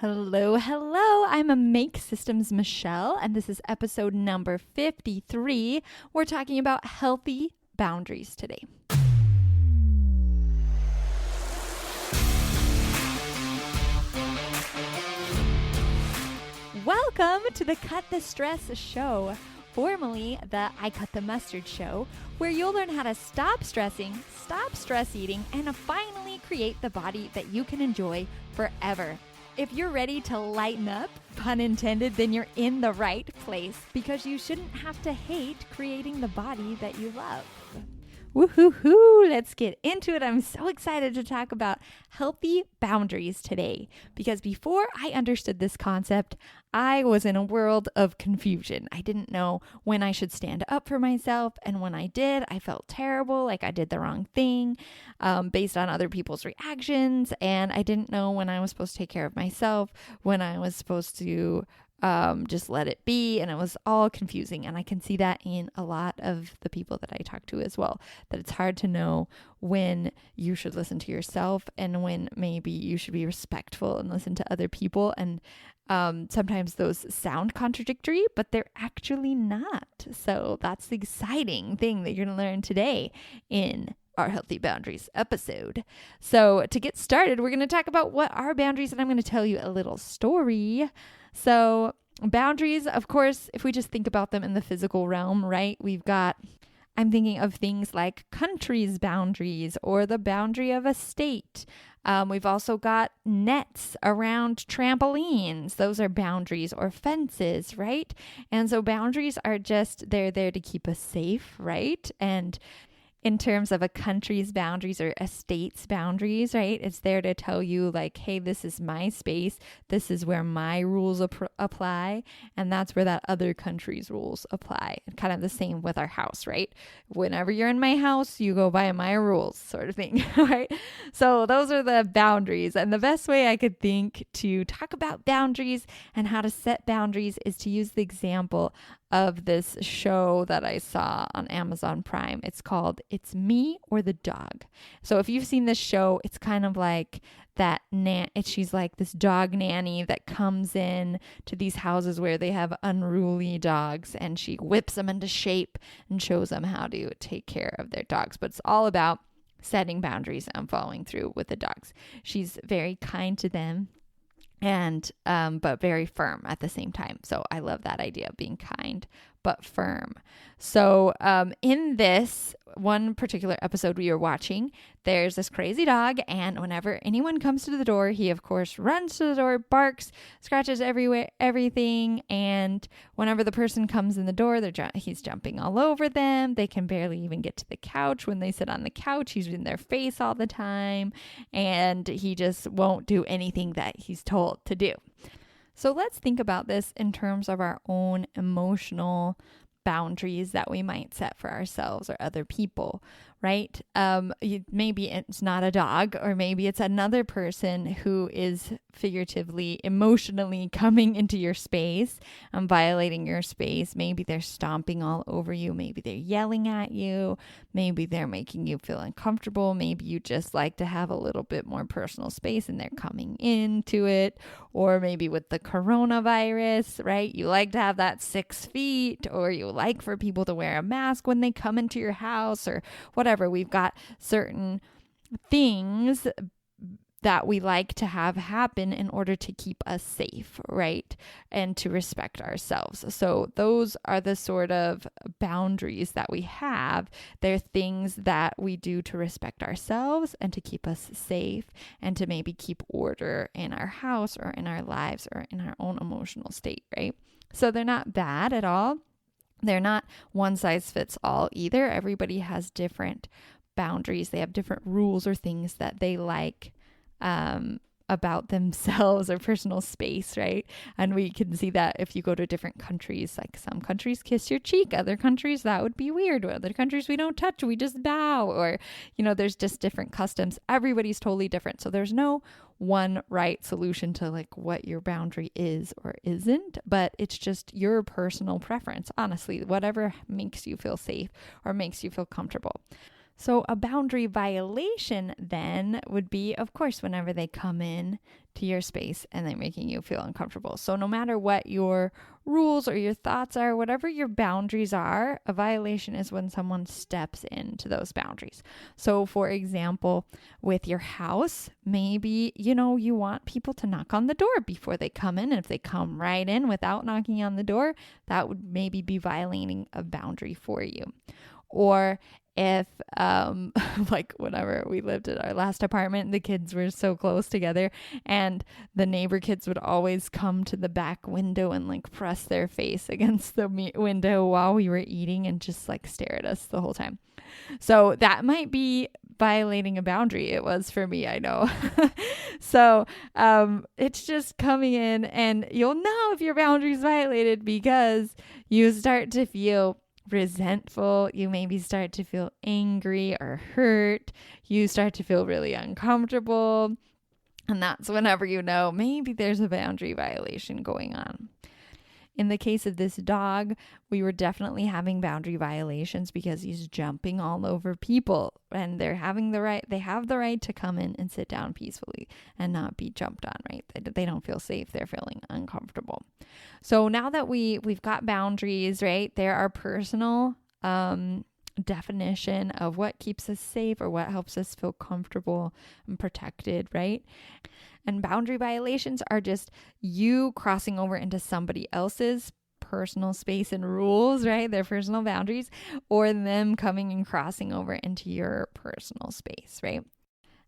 Hello, hello. I'm a Make Systems Michele, and this is episode number 53. We're talking about healthy boundaries today. Welcome to the Cut the Stress show, formerly the I Cut the Mustard show, where you'll learn how to stop stressing, stop stress eating, and finally create the body that you can enjoy forever. If you're ready to lighten up, pun intended, then you're in the right place because you shouldn't have to hate creating the body that you love. Woohoo! Let's get into it. I'm so excited to talk about healthy boundaries today because before I understood this concept, I was in a world of confusion. I didn't know when I should stand up for myself, and when I did, I felt terrible, like I did the wrong thing based on other people's reactions, and I didn't know when I was supposed to take care of myself, when I was supposed to just let it be, and it was all confusing. And I can see that in a lot of the people that I talk to as well, that it's hard to know when you should listen to yourself and when maybe you should be respectful and listen to other people. And sometimes those sound contradictory, but they're actually not. So that's the exciting thing that you're going to learn today in our Healthy Boundaries episode. So to get started, we're going to talk about what are boundaries, and I'm going to tell you a little story. So boundaries, of course, if we just think about them in the physical realm, right? I'm thinking of things like countries' boundaries or the boundary of a state. We've also got nets around trampolines. Those are boundaries, or fences, right? And so boundaries are they're there to keep us safe, right? And in terms of a country's boundaries or a state's boundaries, right? It's there to tell you like, hey, this is my space. This is where my rules apply. And that's where that other country's rules apply. And kind of the same with our house, right? Whenever you're in my house, you go by my rules sort of thing, right? So those are the boundaries. And the best way I could think to talk about boundaries and how to set boundaries is to use the example of this show that I saw on Amazon Prime. It's called It's Me or the Dog. So if you've seen this show, it's kind of like that she's like this dog nanny that comes in to these houses where they have unruly dogs, and she whips them into shape and shows them how to take care of their dogs. But it's all about setting boundaries and following through with the dogs. She's very kind to them, and but very firm at the same time. So I love that idea of being kind but firm. So in this one particular episode we were watching, there's this crazy dog, and whenever anyone comes to the door, he of course runs to the door, barks, scratches everything, and whenever the person comes in the door, he's jumping all over them. They can barely even get to the couch. When they sit on the couch, he's in their face all the time, and he just won't do anything that he's told to do. So let's think about this in terms of our own emotional boundaries that we might set for ourselves or other people, right? Maybe it's not a dog, or maybe it's another person who is figuratively, emotionally coming into your space and violating your space. Maybe they're stomping all over you. Maybe they're yelling at you. Maybe they're making you feel uncomfortable. Maybe you just like to have a little bit more personal space and they're coming into it. Or maybe with the coronavirus, right? You like to have that 6 feet, or you like for people to wear a mask when they come into your house, or whatever. We've got certain things that we like to have happen in order to keep us safe, right? And to respect ourselves. So those are the sort of boundaries that we have. They're things that we do to respect ourselves and to keep us safe and to maybe keep order in our house or in our lives or in our own emotional state, right? So they're not bad at all. They're not one size fits all either. Everybody has different boundaries. They have different rules or things that they like about themselves or personal space, right? And we can see that if you go to different countries, like some countries kiss your cheek, other countries that would be weird. Other countries we don't touch, we just bow, or, there's just different customs. Everybody's totally different. So there's no one right solution to like what your boundary is or isn't, but it's just your personal preference, honestly, whatever makes you feel safe or makes you feel comfortable. So a boundary violation then would be, of course, whenever they come in to your space and they're making you feel uncomfortable. So no matter what your rules or your thoughts are, whatever your boundaries are, a violation is when someone steps into those boundaries. So for example, with your house, maybe, you want people to knock on the door before they come in. And if they come right in without knocking on the door, that would maybe be violating a boundary for you. Or if, like whenever we lived at our last apartment, the kids were so close together and the neighbor kids would always come to the back window and like press their face against the window while we were eating and just like stare at us the whole time. So that might be violating a boundary. It was for me, I know. So it's just coming in, and you'll know if your boundary is violated because you start to feel resentful. You maybe start to feel angry or hurt. You start to feel really uncomfortable. And that's whenever you know maybe there's a boundary violation going on. In the case of this dog, we were definitely having boundary violations because he's jumping all over people, and they have the right to come in and sit down peacefully and not be jumped on, right? They don't feel safe. They're feeling uncomfortable. So now that we've got boundaries, right? There are personal definition of what keeps us safe or what helps us feel comfortable and protected, right? And boundary violations are just you crossing over into somebody else's personal space and rules, right? Their personal boundaries, or them coming and crossing over into your personal space, right?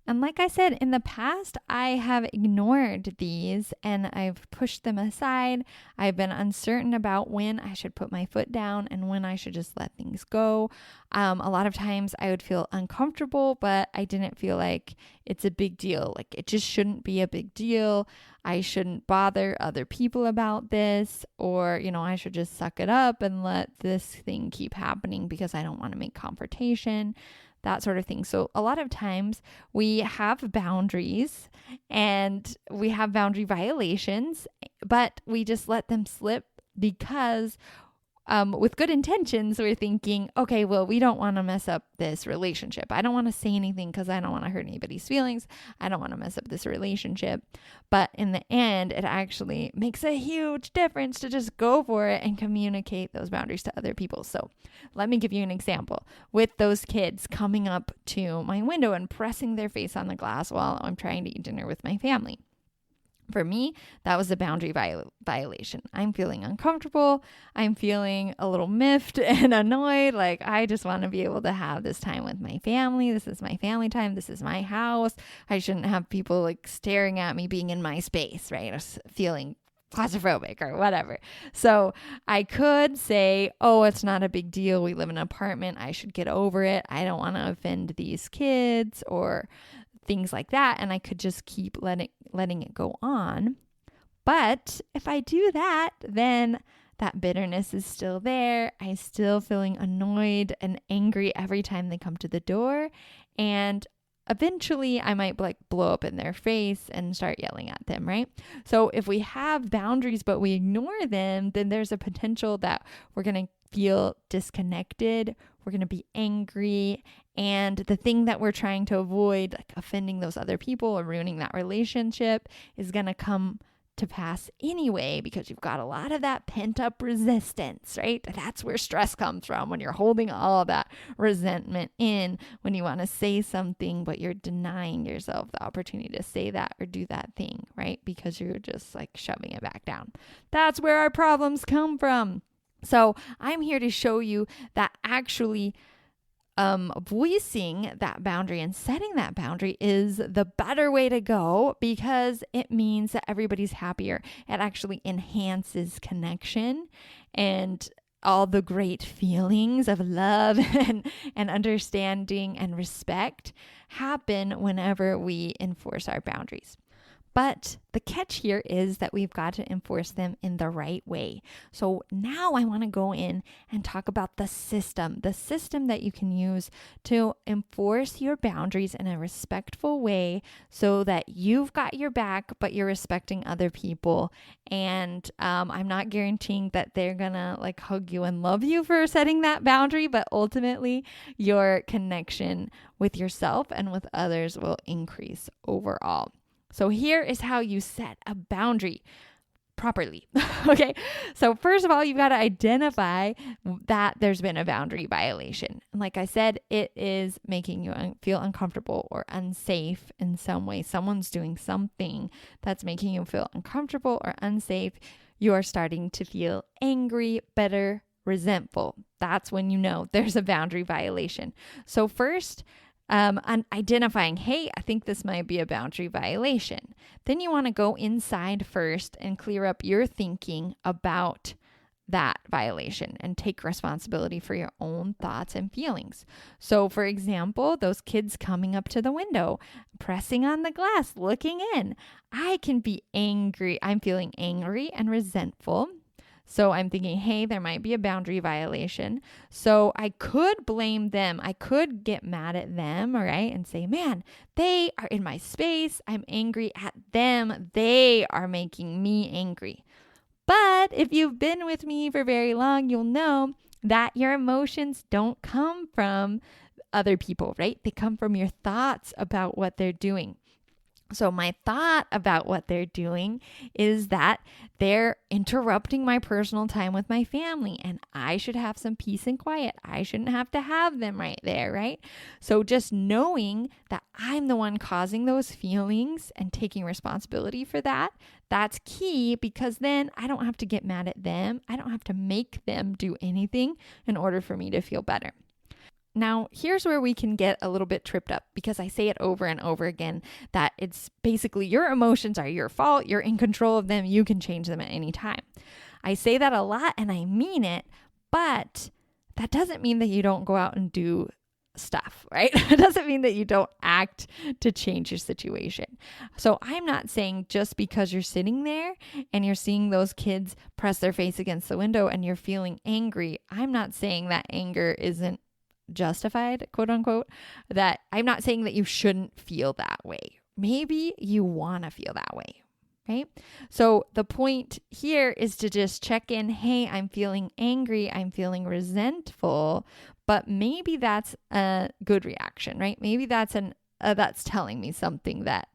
And like I said, in the past, I have ignored these and I've pushed them aside. I've been uncertain about when I should put my foot down and when I should just let things go. A lot of times I would feel uncomfortable, but I didn't feel like it's a big deal. Like it just shouldn't be a big deal. I shouldn't bother other people about this, or, I should just suck it up and let this thing keep happening because I don't want to make confrontation. That sort of thing. So a lot of times we have boundaries and we have boundary violations, but we just let them slip because with good intentions, we're thinking, okay, well, we don't want to mess up this relationship. I don't want to say anything because I don't want to hurt anybody's feelings. I don't want to mess up this relationship. But in the end, it actually makes a huge difference to just go for it and communicate those boundaries to other people. So let me give you an example. With those kids coming up to my window and pressing their face on the glass while I'm trying to eat dinner with my family. For me, that was a boundary violation. I'm feeling uncomfortable. I'm feeling a little miffed and annoyed. Like, I just want to be able to have this time with my family. This is my family time. This is my house. I shouldn't have people like staring at me being in my space, right? Feeling claustrophobic or whatever. So I could say, oh, it's not a big deal. We live in an apartment. I should get over it. I don't want to offend these kids or things like that. And I could just keep letting it go on. But if I do that, then that bitterness is still there. I'm still feeling annoyed and angry every time they come to the door. And eventually I might like blow up in their face and start yelling at them, right? So if we have boundaries, but we ignore them, then there's a potential that we're going to feel disconnected. We're going to be angry. And the thing that we're trying to avoid, like offending those other people or ruining that relationship, is going to come to pass anyway, because you've got a lot of that pent up resistance, right? That's where stress comes from, when you're holding all of that resentment in, when you want to say something, but you're denying yourself the opportunity to say that or do that thing, right? Because you're just like shoving it back down. That's where our problems come from. So I'm here to show you that actually voicing that boundary and setting that boundary is the better way to go, because it means that everybody's happier. It actually enhances connection, and all the great feelings of love and understanding and respect happen whenever we enforce our boundaries. But the catch here is that we've got to enforce them in the right way. So now I want to go in and talk about the system that you can use to enforce your boundaries in a respectful way so that you've got your back, but you're respecting other people. And I'm not guaranteeing that they're going to like hug you and love you for setting that boundary, but ultimately your connection with yourself and with others will increase overall. So here is how you set a boundary properly. Okay. So first of all, you've got to identify that there's been a boundary violation. And like I said, it is making you feel uncomfortable or unsafe in some way. Someone's doing something that's making you feel uncomfortable or unsafe. You are starting to feel angry, bitter, resentful. That's when you know there's a boundary violation. So first, identifying, hey, I think this might be a boundary violation. Then you want to go inside first and clear up your thinking about that violation and take responsibility for your own thoughts and feelings. So for example, those kids coming up to the window, pressing on the glass, looking in, I can be angry. I'm feeling angry and resentful. So I'm thinking, hey, there might be a boundary violation. So I could blame them. I could get mad at them, all right, and say, man, they are in my space. I'm angry at them. They are making me angry. But if you've been with me for very long, you'll know that your emotions don't come from other people, right? They come from your thoughts about what they're doing. So my thought about what they're doing is that they're interrupting my personal time with my family and I should have some peace and quiet. I shouldn't have to have them right there, right? So just knowing that I'm the one causing those feelings and taking responsibility for that, that's key, because then I don't have to get mad at them. I don't have to make them do anything in order for me to feel better. Now, here's where we can get a little bit tripped up, because I say it over and over again that it's basically your emotions are your fault. You're in control of them. You can change them at any time. I say that a lot and I mean it, but that doesn't mean that you don't go out and do stuff, right? It doesn't mean that you don't act to change your situation. So I'm not saying just because you're sitting there and you're seeing those kids press their face against the window and you're feeling angry, I'm not saying that anger isn't justified, quote unquote, that I'm not saying that you shouldn't feel that way. Maybe you want to feel that way, right? So the point here is to just check in. Hey, I'm feeling angry. I'm feeling resentful, but maybe that's a good reaction, right? Maybe that's that's telling me something that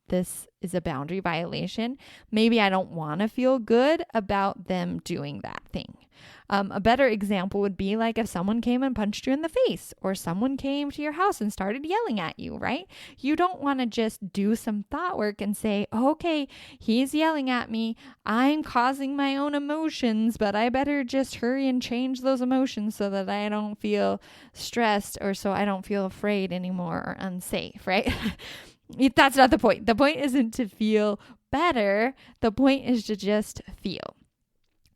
this is a boundary violation. Maybe I don't want to feel good about them doing that thing. A better example would be like if someone came and punched you in the face, or someone came to your house and started yelling at you, right? You don't want to just do some thought work and say, okay, he's yelling at me. I'm causing my own emotions, but I better just hurry and change those emotions so that I don't feel stressed, or so I don't feel afraid anymore or unsafe, right? That's not the point. The point isn't to feel better. The point is to just feel.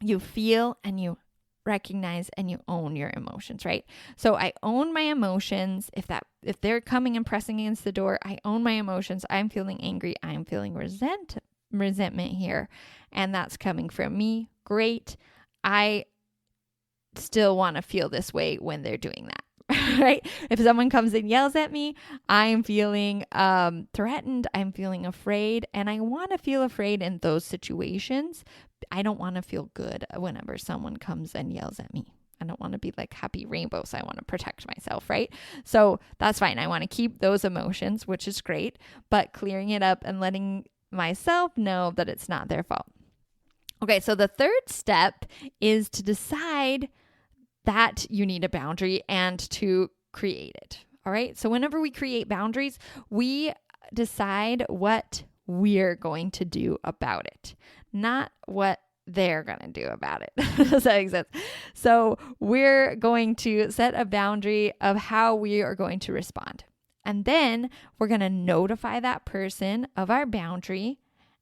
You feel and you recognize and you own your emotions, right? So I own my emotions. If they're coming and pressing against the door, I own my emotions. I'm feeling angry. I'm feeling resentment here. And that's coming from me. Great. I still want to feel this way when they're doing that. Right? If someone comes and yells at me, I'm feeling threatened. I'm feeling afraid. And I want to feel afraid in those situations. I don't want to feel good whenever someone comes and yells at me. I don't want to be like happy rainbows. I want to protect myself, right? So that's fine. I want to keep those emotions, which is great, but clearing it up and letting myself know that it's not their fault. Okay, so the third step is to decide that you need a boundary and to create it. All right. So whenever we create boundaries, we decide what we're going to do about it, not what they're going to do about it. Does that make sense? So we're going to set a boundary of how we are going to respond. And then we're going to notify that person of our boundary.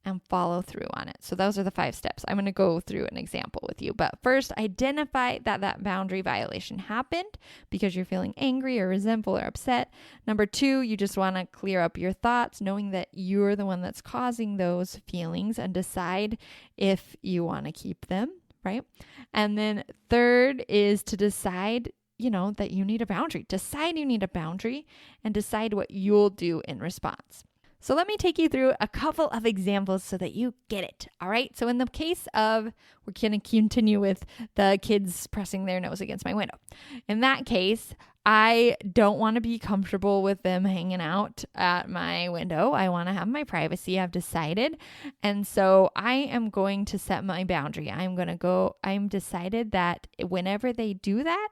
and follow through on it. So those are the 5 steps. I'm going to go through an example with you. But first, identify that boundary violation happened because you're feeling angry or resentful or upset. Number 2, you just want to clear up your thoughts, knowing that you're the one that's causing those feelings, and decide if you want to keep them, right? And then 3rd is to decide that you need a boundary. Decide you need a boundary and decide what you'll do in response. So let me take you through a couple of examples so that you get it. All right. So in the case of, we're going to continue with the kids pressing their nose against my window. In that case, I don't want to be comfortable with them hanging out at my window. I want to have my privacy, I've decided. And so I am going to set my boundary. I'm decided that whenever they do that,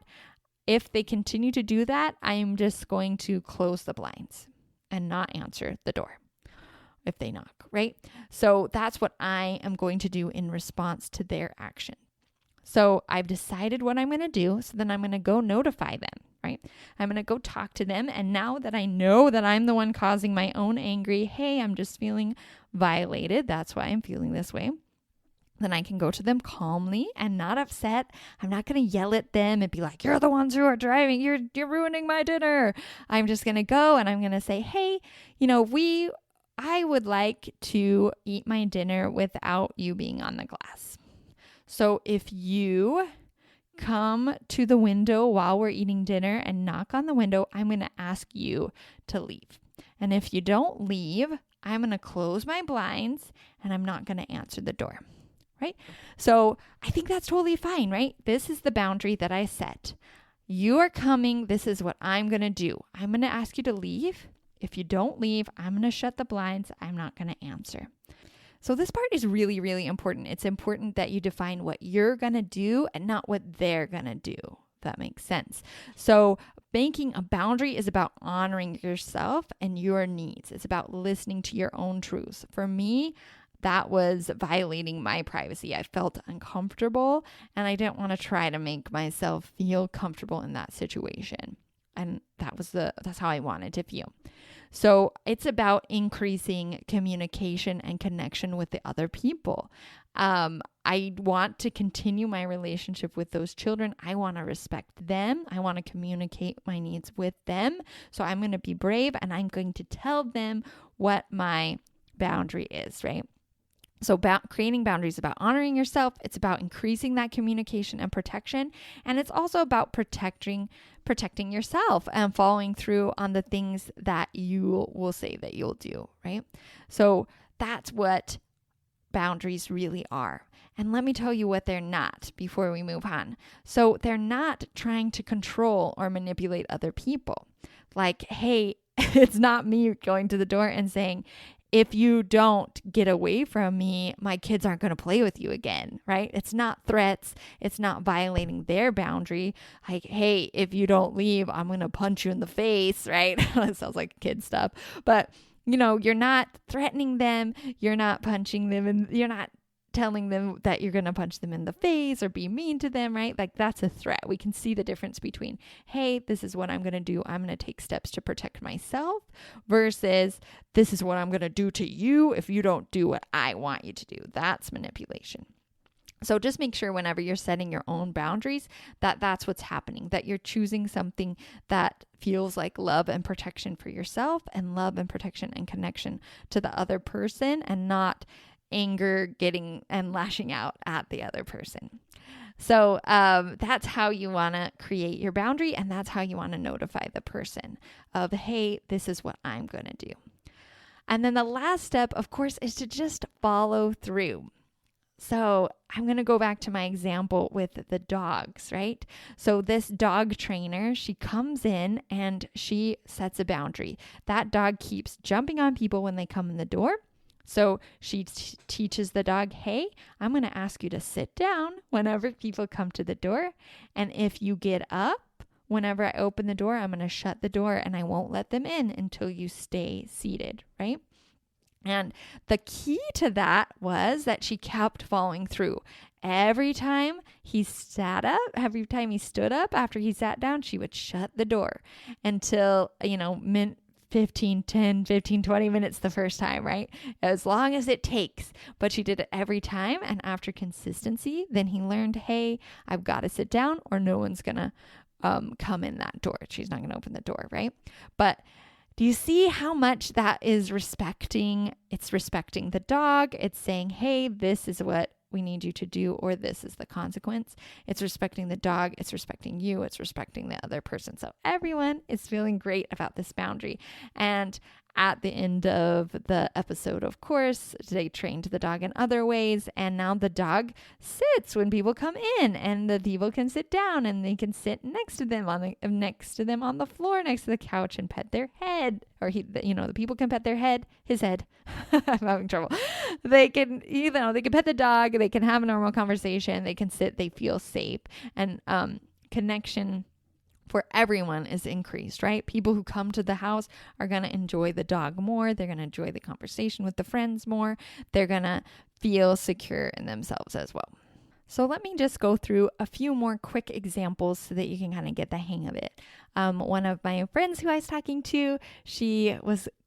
if they continue to do that, I am just going to close the blinds and not answer the door if they knock, right? So that's what I am going to do in response to their action. So I've decided what I'm going to do. So then I'm going to go notify them, right? I'm going to go talk to them. And now that I know that I'm the one causing my own angry, hey, I'm just feeling violated. That's why I'm feeling this way. Then I can go to them calmly and not upset. I'm not going to yell at them and be like, you're the ones who are driving. You're ruining my dinner. I'm just going to go and I'm going to say, hey, I would like to eat my dinner without you being on the glass. So if you come to the window while we're eating dinner and knock on the window, I'm going to ask you to leave. And if you don't leave, I'm going to close my blinds and I'm not going to answer the door. Right? So I think that's totally fine, right? This is the boundary that I set. You are coming. This is what I'm going to do. I'm going to ask you to leave. If you don't leave, I'm going to shut the blinds. I'm not going to answer. So this part is really, really important. It's important that you define what you're going to do and not what they're going to do. If that makes sense. So making a boundary is about honoring yourself and your needs. It's about listening to your own truths. For me, that was violating my privacy. I felt uncomfortable and I didn't want to try to make myself feel comfortable in that situation. And that's how I wanted to feel. So it's about increasing communication and connection with the other people. I want to continue my relationship with those children. I want to respect them. I want to communicate my needs with them. So I'm going to be brave and I'm going to tell them what my boundary is, right? So creating boundaries is about honoring yourself. It's about increasing that communication and protection. And it's also about protecting yourself and following through on the things that you will say that you'll do, right? So that's what boundaries really are. And let me tell you what they're not before we move on. So they're not trying to control or manipulate other people. Like, hey, it's not me going to the door and saying, if you don't get away from me, my kids aren't going to play with you again, right? It's not threats. It's not violating their boundary. Like, hey, if you don't leave, I'm going to punch you in the face, right? That sounds like kid stuff. But, you're not threatening them. You're not punching them and you're not telling them that you're going to punch them in the face or be mean to them, right? Like that's a threat. We can see the difference between, hey, this is what I'm going to do. I'm going to take steps to protect myself versus this is what I'm going to do to you if you don't do what I want you to do. That's manipulation. So just make sure whenever you're setting your own boundaries that that's what's happening, that you're choosing something that feels like love and protection for yourself and love and protection and connection to the other person and not anger, getting and lashing out at the other person. So that's how you want to create your boundary, and that's how you want to notify the person of, hey, this is what I'm going to do. And then the last step, of course, is to just follow through. So I'm going to go back to my example with the dogs, right? So this dog trainer, she comes in and she sets a boundary. That dog keeps jumping on people when they come in the door. So she teaches the dog, hey, I'm going to ask you to sit down whenever people come to the door. And if you get up, whenever I open the door, I'm going to shut the door and I won't let them in until you stay seated, right? And the key to that was that she kept following through. Every time he stood up after he sat down, she would shut the door until, 20 minutes the first time, right? As long as it takes. But she did it every time. And after consistency, then he learned, hey, I've got to sit down or no one's going to come in that door. She's not going to open the door, right? But do you see how much that is respecting? It's respecting the dog. It's saying, hey, this is what we need you to do, or this is the consequence. It's respecting the dog. It's respecting you. It's respecting the other person. So everyone is feeling great about this boundary. And at the end of the episode, of course, they trained the dog in other ways. And now the dog sits when people come in, and the people can sit down and they can sit next to them on the floor, next to the couch, and pet their head. Or the people can pet his head. I'm having trouble. They can pet the dog. They can have a normal conversation. They can sit. They feel safe, and connection for everyone is increased, right? People who come to the house are going to enjoy the dog more. They're going to enjoy the conversation with the friends more. They're going to feel secure in themselves as well. So let me just go through a few more quick examples so that you can kind of get the hang of it. One of my friends who I was talking to, she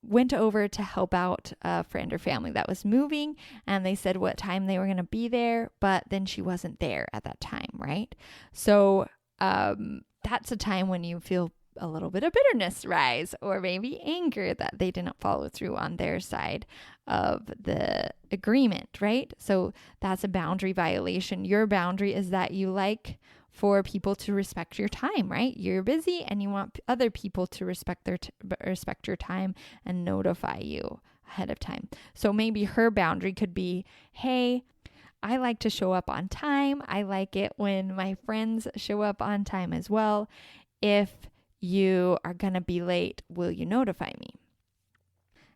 went over to help out a friend or family that was moving, and they said what time they were going to be there, but then she wasn't there at that time, right? So that's a time when you feel a little bit of bitterness rise, or maybe anger that they didn't follow through on their side of the agreement, right? So that's a boundary violation. Your boundary is that you like for people to respect your time, right? You're busy and you want other people to respect your time and notify you ahead of time. So maybe her boundary could be, hey, I like to show up on time. I like it when my friends show up on time as well. If you are going to be late, will you notify me?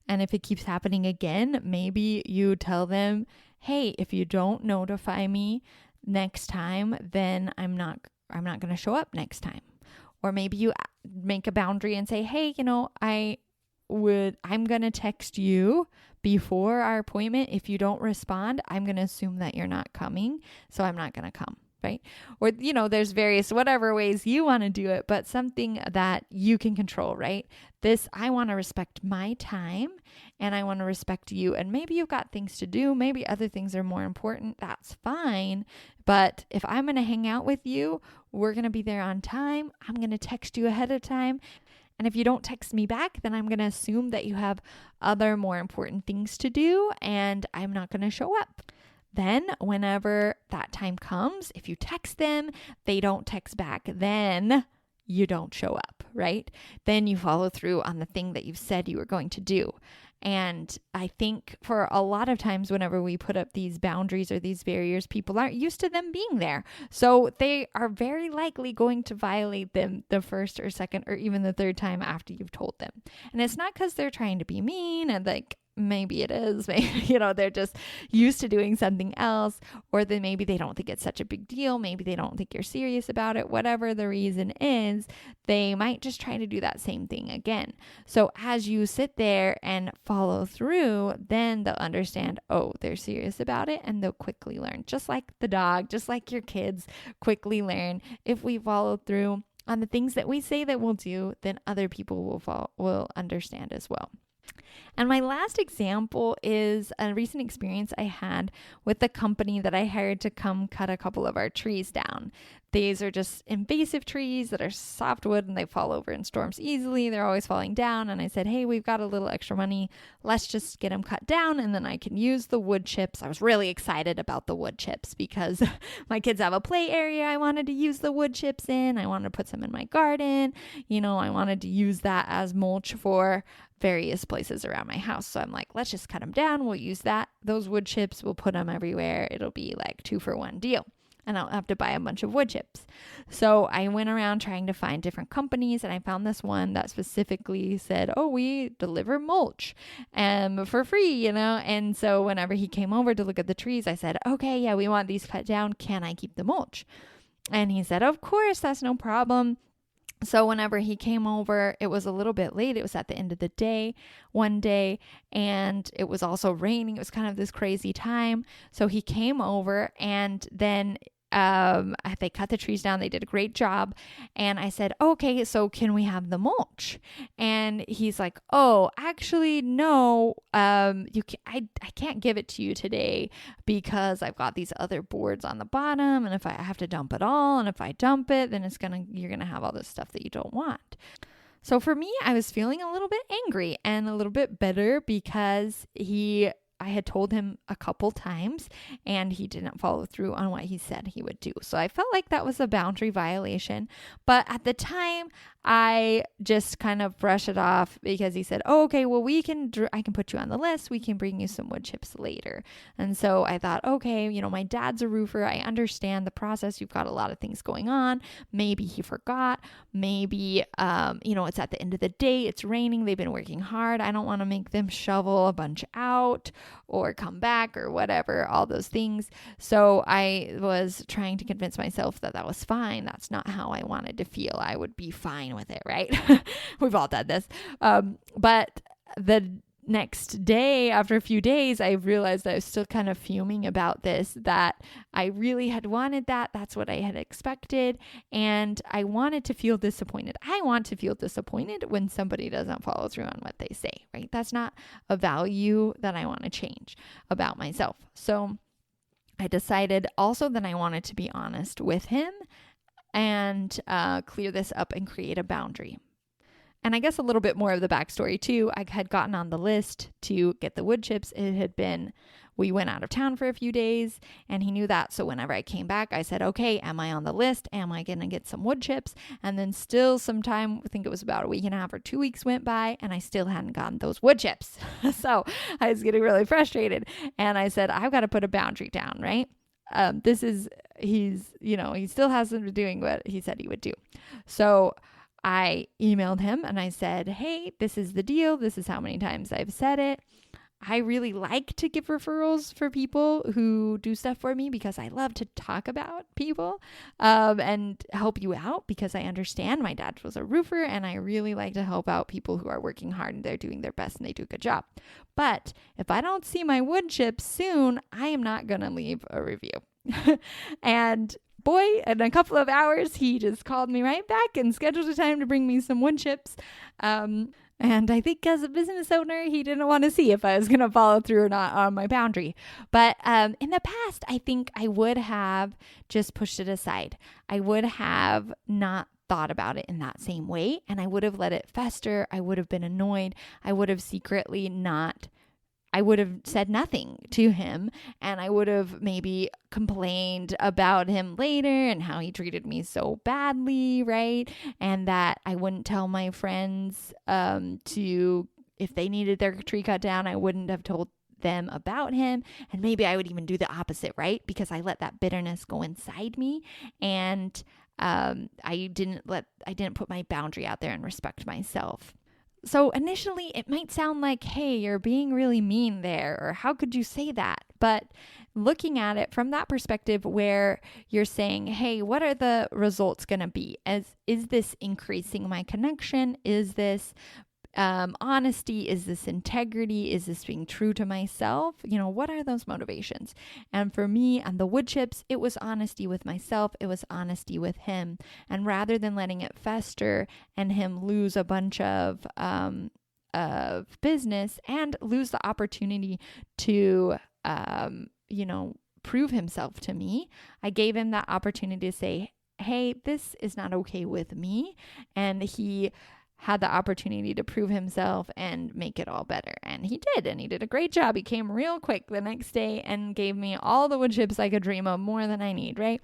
And if it keeps happening again, maybe you tell them, hey, if you don't notify me next time, then I'm not going to show up next time. Or maybe you make a boundary and say, hey, I'm going to text you before our appointment. If you don't respond, I'm going to assume that you're not coming. So I'm not going to come, right? Or, there's various whatever ways you want to do it, but something that you can control, right? I want to respect my time and I want to respect you. And maybe you've got things to do. Maybe other things are more important. That's fine. But if I'm going to hang out with you, we're going to be there on time. I'm going to text you ahead of time. And if you don't text me back, then I'm going to assume that you have other more important things to do and I'm not going to show up. Then whenever that time comes, if you text them, they don't text back, then you don't show up, right? Then you follow through on the thing that you've said you were going to do. And I think for a lot of times whenever we put up these boundaries or these barriers, people aren't used to them being there. So they are very likely going to violate them the first or second or even the third time after you've told them. And it's not because they're trying to be mean and maybe it is, maybe, they're just used to doing something else, or then maybe they don't think it's such a big deal. Maybe they don't think you're serious about it. Whatever the reason is, they might just try to do that same thing again. So as you sit there and follow through, then they'll understand, oh, they're serious about it, and they'll quickly learn. Just like the dog, just like your kids quickly learn. If we follow through on the things that we say that we'll do, then other people will understand as well. And my last example is a recent experience I had with the company that I hired to come cut a couple of our trees down. These are just invasive trees that are softwood and they fall over in storms easily. They're always falling down. And I said, hey, we've got a little extra money. Let's just get them cut down and then I can use the wood chips. I was really excited about the wood chips because my kids have a play area I wanted to use the wood chips in. I wanted to put some in my garden. I wanted to use that as mulch for various places around my house. So I'm like, let's just cut them down. We'll use those wood chips. We'll put them everywhere. It'll be like 2-for-1 deal. And I'll have to buy a bunch of wood chips. So I went around trying to find different companies and I found this one that specifically said, oh, we deliver mulch for free, And so whenever he came over to look at the trees, I said, okay, yeah, we want these cut down. Can I keep the mulch? And he said, of course, that's no problem. So whenever he came over, it was a little bit late. It was at the end of the day, one day, and it was also raining. It was kind of this crazy time. So he came over and then they cut the trees down. They did a great job. And I said, okay, so can we have the mulch? And he's like, oh, actually, no, I can't give it to you today because I've got these other boards on the bottom. And if I have to dump it all, and if I dump it, then you're going to have all this stuff that you don't want. So for me, I was feeling a little bit angry and a little bit bitter because I had told him a couple times and he didn't follow through on what he said he would do. So I felt like that was a boundary violation. But at the time, I just kind of brushed it off because he said, oh, okay, well, I can put you on the list. We can bring you some wood chips later. And so I thought, okay, my dad's a roofer. I understand the process. You've got a lot of things going on. Maybe he forgot. Maybe, it's at the end of the day. It's raining. They've been working hard. I don't want to make them shovel a bunch out or come back or whatever, all those things. So I was trying to convince myself that was fine. That's not how I wanted to feel. I would be fine with it, right? We've all done this. But the next day, after a few days, I realized I was still kind of fuming about this, that I really had wanted that. That's what I had expected. And I wanted to feel disappointed. I want to feel disappointed when somebody doesn't follow through on what they say, right? That's not a value that I want to change about myself. So I decided also that I wanted to be honest with him and clear this up and create a boundary. And I guess a little bit more of the backstory too. I had gotten on the list to get the wood chips. We went out of town for a few days and he knew that. So whenever I came back, I said, okay, am I on the list? Am I going to get some wood chips? And then still sometime, I think it was about a week and a half or 2 weeks went by and I still hadn't gotten those wood chips. So I was getting really frustrated and I said, I've got to put a boundary down, right? He still hasn't been doing what he said he would do. So I emailed him and I said, hey, this is the deal. This is how many times I've said it. I really like to give referrals for people who do stuff for me because I love to talk about people and help you out because I understand my dad was a roofer and I really like to help out people who are working hard and they're doing their best and they do a good job. But if I don't see my wood chips soon, I am not going to leave a review. And boy, in a couple of hours, he just called me right back and scheduled a time to bring me some wood chips. And I think as a business owner, he didn't want to see if I was going to follow through or not on my boundary. But in the past, I think I would have just pushed it aside. I would have not thought about it in that same way. And I would have let it fester. I would have been annoyed. I would have said nothing to him and I would have maybe complained about him later and how he treated me so badly, right? And that I wouldn't tell my friends if they needed their tree cut down, I wouldn't have told them about him. And maybe I would even do the opposite, right? Because I let that bitterness go inside me and I didn't put my boundary out there and respect myself. So initially it might sound like, hey, you're being really mean there, or how could you say that? But looking at it from that perspective where you're saying, hey, what are the results going to be? Is this increasing my connection? Is this honesty? Is this integrity? Is this being true to myself? What are those motivations? And for me on the wood chips, it was honesty with myself. It was honesty with him. And rather than letting it fester and him lose a bunch of business and lose the opportunity to, prove himself to me, I gave him that opportunity to say, hey, this is not okay with me. And he had the opportunity to prove himself and make it all better. And he did. And he did a great job. He came real quick the next day and gave me all the wood chips I could dream of, more than I need, right?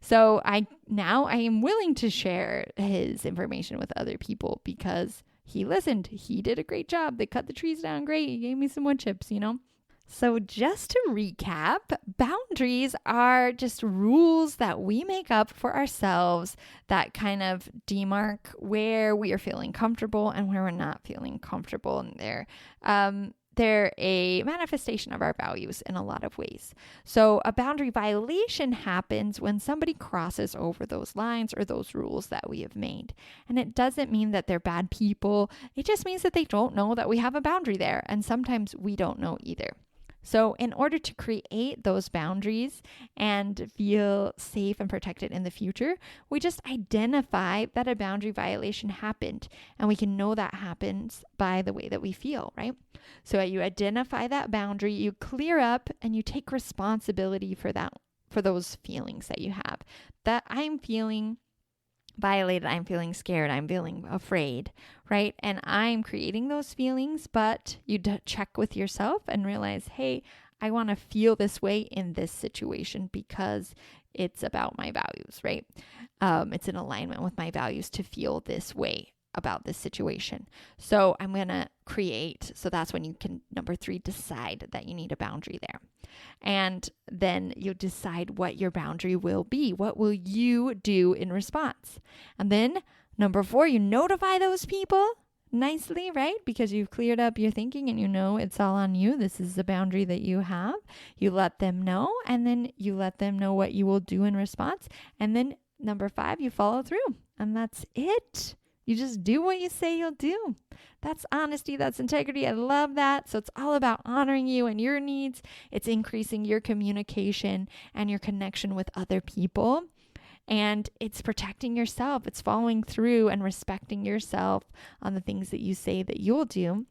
So I am willing to share his information with other people because he listened. He did a great job. They cut the trees down great. He gave me some wood chips, So just to recap, boundaries are just rules that we make up for ourselves that kind of demark where we are feeling comfortable and where we're not feeling comfortable. And they're a manifestation of our values in a lot of ways. So a boundary violation happens when somebody crosses over those lines or those rules that we have made. And it doesn't mean that they're bad people. It just means that they don't know that we have a boundary there. And sometimes we don't know either. So in order to create those boundaries and feel safe and protected in the future, we just identify that a boundary violation happened. And we can know that happens by the way that we feel, right? So you identify that boundary, you clear up, and you take responsibility for that, for those feelings that you have. That I'm feeling violated, I'm feeling scared, I'm feeling afraid, right? And I'm creating those feelings, but you check with yourself and realize, hey, I want to feel this way in this situation because it's about my values, right? It's in alignment with my values to feel this way about this situation. So I'm going to create. So that's when you can, number 3, decide that you need a boundary there. And then you decide what your boundary will be. What will you do in response? And then number 4, you notify those people nicely, right? Because you've cleared up your thinking and you know it's all on you. This is the boundary that you have. You let them know, and then you let them know what you will do in response. And then number 5, you follow through. And that's it. You just do what you say you'll do. That's honesty. That's integrity. I love that. So it's all about honoring you and your needs. It's increasing your communication and your connection with other people. And it's protecting yourself. It's following through and respecting yourself on the things that you say that you'll do.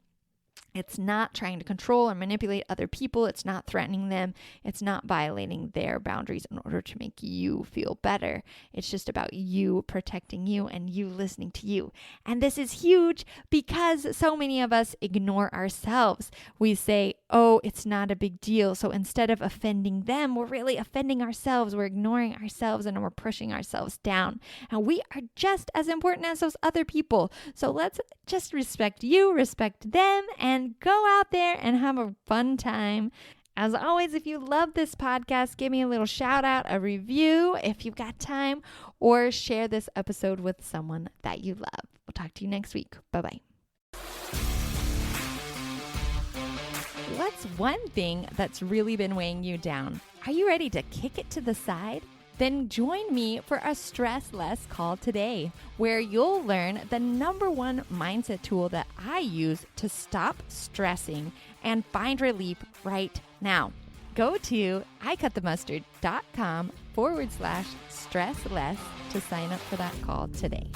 It's not trying to control or manipulate other people. It's not threatening them. It's not violating their boundaries in order to make you feel better. It's just about you protecting you and you listening to you. And this is huge because so many of us ignore ourselves. We say, oh, it's not a big deal. So instead of offending them, we're really offending ourselves. We're ignoring ourselves and we're pushing ourselves down. And we are just as important as those other people. So let's just respect you, respect them, and go out there and have a fun time. As always, if you love this podcast, give me a little shout out, a review if you've got time, or share this episode with someone that you love. We'll talk to you next week. Bye-bye. What's one thing that's really been weighing you down? Are you ready to kick it to the side? Then join me for a Stress Less call today, where you'll learn the number 1 mindset tool that I use to stop stressing and find relief right now. Go to icutthemustard.com/stressless to sign up for that call today.